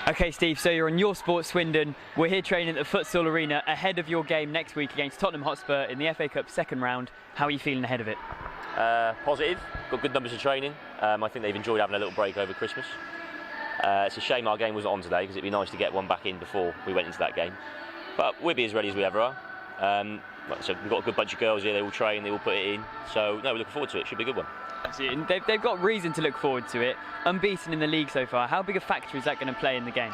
Okay, Steve, so you're on Your Sport Swindon. We're here training at the Futsal Arena ahead of your game next week against Tottenham Hotspur in the FA Cup second round. How are you feeling ahead of it? Positive. Got good numbers of training. I think they've enjoyed having a little break over Christmas. It's a shame our game wasn't on today because it'd be nice to get one back in before we went into that game. But we'll be as ready as we ever are. Like I said, we've got a good bunch of girls here. They all train, they all put it in. So no, we're looking forward to it. Should be a good one. And they've got reason to look forward to it. Unbeaten in the league so far. How big a factor is that going to play in the game?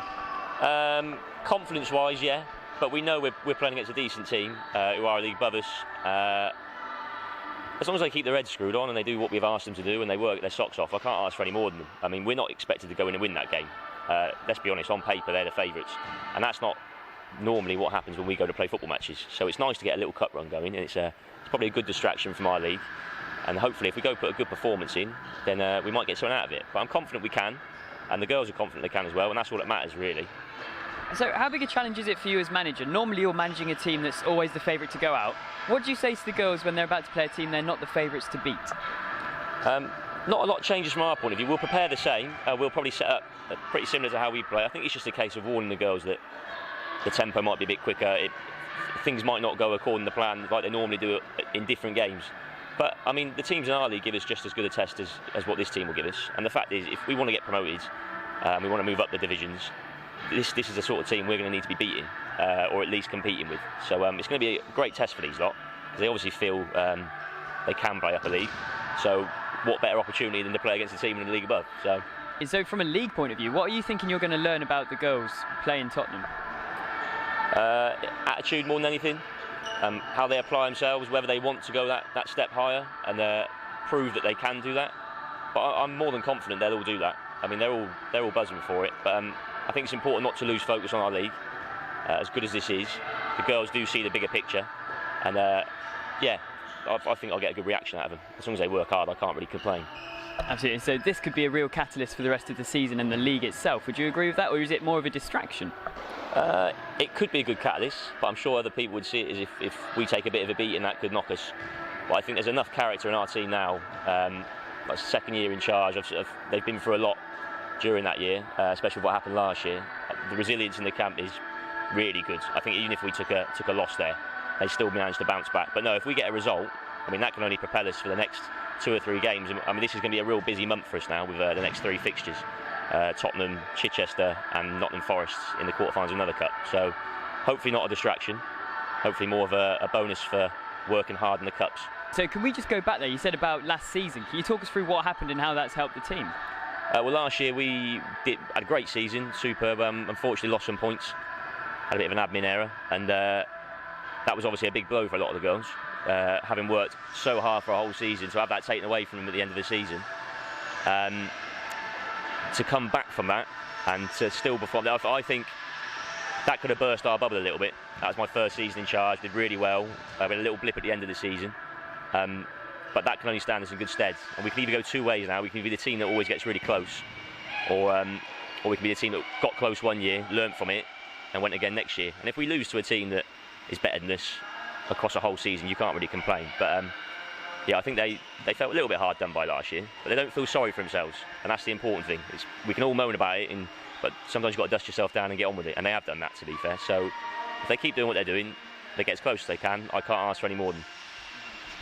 Confidence-wise, yeah. But we know we're playing against a decent team who are a league above us. As long as they keep their heads screwed on and they do what we've asked them to do and they work their socks off, I can't ask for any more than them. I mean, we're not expected to go in and win that game. Let's be honest, on paper they're the favourites. And that's not normally what happens when we go to play football matches. So it's nice to get a little cup run going, and it's probably a good distraction from our league. And hopefully if we go put a good performance in, then we might get something out of it. But I'm confident we can, and the girls are confident they can as well, and that's all that matters really. So how big a challenge is it for you as manager? Normally you're managing a team that's always the favourite to go out. What do you say to the girls when they're about to play a team they're not the favourites to beat? Not a lot changes from our point of view. We'll prepare the same. We'll probably set up pretty similar to how we play. I think it's just a case of warning the girls that the tempo might be a bit quicker. Things might not go according to plan like they normally do in different games. But I mean, the teams in our league give us just as good a test as what this team will give us. And the fact is, if we want to get promoted, we want to move up the divisions, this is the sort of team we're going to need to be beating, or at least competing with. So it's going to be a great test for these lot, because they obviously feel they can play up a league. So what better opportunity than to play against a team in the league above? So from a league point of view, what are you thinking you're going to learn about the girls playing Tottenham? Attitude more than anything. How they apply themselves, whether they want to go that step higher and prove that they can do that. But I'm more than confident they'll all do that. I mean, they're all buzzing for it. But I think it's important not to lose focus on our league. As good as this is, the girls do see the bigger picture, and yeah, I think I'll get a good reaction out of them. As long as they work hard, I can't really complain. Absolutely. So this could be a real catalyst for the rest of the season and the league itself. Would you agree with that, or is it more of a distraction? It could be a good catalyst, but I'm sure other people would see it as if we take a bit of a beating, that could knock us. But I think there's enough character in our team now. Like second year in charge, they've been through a lot during that year, especially what happened last year. The resilience in the camp is really good. I think even if we took a loss there, they still managed to bounce back. But no, if we get a result, I mean, that can only propel us for the next 2 or 3 games. I mean, this is going to be a real busy month for us now with the next 3 fixtures. Tottenham, Chichester and Nottingham Forest in the quarterfinals of another cup. So hopefully not a distraction, hopefully more of a bonus for working hard in the cups. So can we just go back there? You said about last season. Can you talk us through what happened and how that's helped the team? Well, last year we had a great season, superb. Unfortunately lost some points, had a bit of an admin error, and that was obviously a big blow for a lot of the girls. Having worked so hard for a whole season, to have that taken away from them at the end of the season. To come back from that and to still perform, I think that could have burst our bubble a little bit. That was my first season in charge, did really well. I had a little blip at the end of the season, but that can only stand us in good stead. And we can either go 2 ways now. We can be the team that always gets really close, or we can be the team that got close one year, learnt from it, and went again next year. And if we lose to a team that is better than us across a whole season, you can't really complain. But yeah, I think they felt a little bit hard done by last year, but they don't feel sorry for themselves, and that's the important thing. We can all moan about it, but sometimes you've got to dust yourself down and get on with it, and they have done that, to be fair. So if they keep doing what they're doing, they get as close as they can. I can't ask for any more than.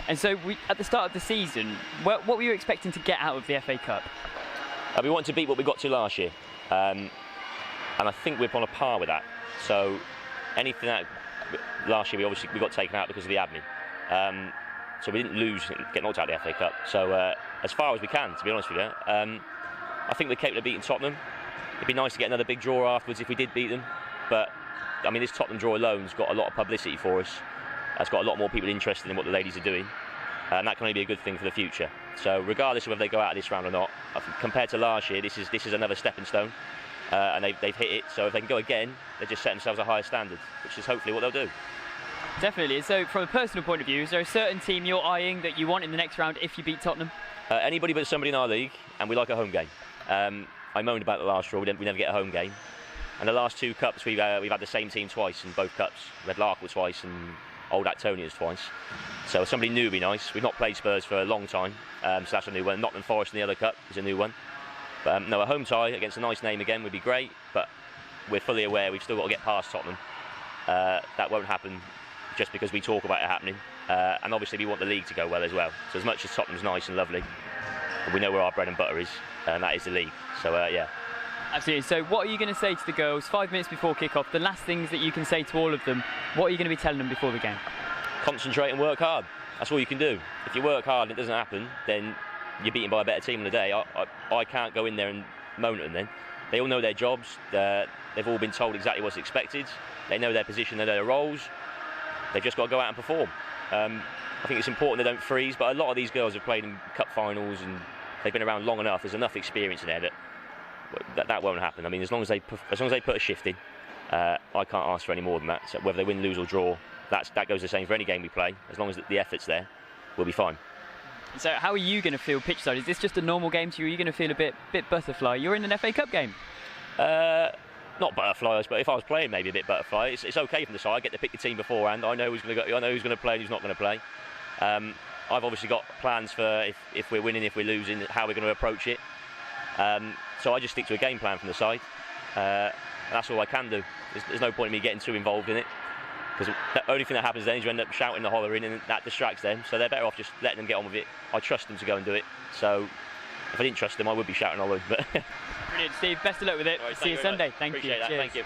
And so at the start of the season, what were you expecting to get out of the FA Cup? We wanted to beat what we got to last year, and I think we're on a par with that. So anything that last year we got taken out because of the admin. So we didn't lose, get knocked out of the FA Cup. So as far as we can, to be honest with you. I think we're capable of beating Tottenham. It'd be nice to get another big draw afterwards if we did beat them. But I mean, this Tottenham draw alone's got a lot of publicity for us. It's got a lot more people interested in what the ladies are doing. And that can only be a good thing for the future. So regardless of whether they go out of this round or not, I think compared to last year, this is another stepping stone. And they've hit it. So if they can go again, they just set themselves a higher standard, which is hopefully what they'll do. Definitely. So from a personal point of view, is there a certain team you're eyeing that you want in the next round if you beat Tottenham? Anybody but somebody in our league, and we like a home game. I moaned about the last draw, we never get a home game. And the last 2 cups, we've had the same team twice in both cups. We had Larkwood twice and Old Actonians twice. So somebody new would be nice. We've not played Spurs for a long time, so that's a new one. Nottingham Forest in the other cup is a new one. But no, a home tie against a nice name again would be great. But we're fully aware we've still got to get past Tottenham. That won't happen just because we talk about it happening. And obviously we want the league to go well as well. So as much as Tottenham's nice and lovely, we know where our bread and butter is, and that is the league. So yeah. Absolutely. So what are you going to say to the girls 5 minutes before kick-off? The last things that you can say to all of them, what are you going to be telling them before the game? Concentrate and work hard. That's all you can do. If you work hard and it doesn't happen, then you're beaten by a better team on the day. I can't go in there and moan at them then. They all know their jobs. They've all been told exactly what's expected. They know their position, they know their roles. They've just got to go out and perform. I think it's important they don't freeze, but a lot of these girls have played in cup finals and they've been around long enough. There's enough experience in there that won't happen. I mean, as long as they put a shift in, I can't ask for any more than that. So whether they win, lose or draw, that goes the same for any game we play. As long as the effort's there, we'll be fine. So how are you going to feel pitch side? Is this just a normal game to you? Are you going to feel a bit butterfly? You're in an FA Cup game. Not butterflies, but if I was playing, maybe a bit butterfly. It's okay from the side. I get to pick the team beforehand. I know who's going to play and who's not going to play. I've obviously got plans for if we're winning, if we're losing, how we're going to approach it. So I just stick to a game plan from the side. That's all I can do. There's no point in me getting too involved in it, because the only thing that happens then is you end up shouting and hollering, and that distracts them. So they're better off just letting them get on with it. I trust them to go and do it. So if I didn't trust them, I would be shouting and hollering. But Brilliant, Steve. Best of luck with it. Right, see you Sunday. Thank you. Appreciate that. Cheers. Thank you.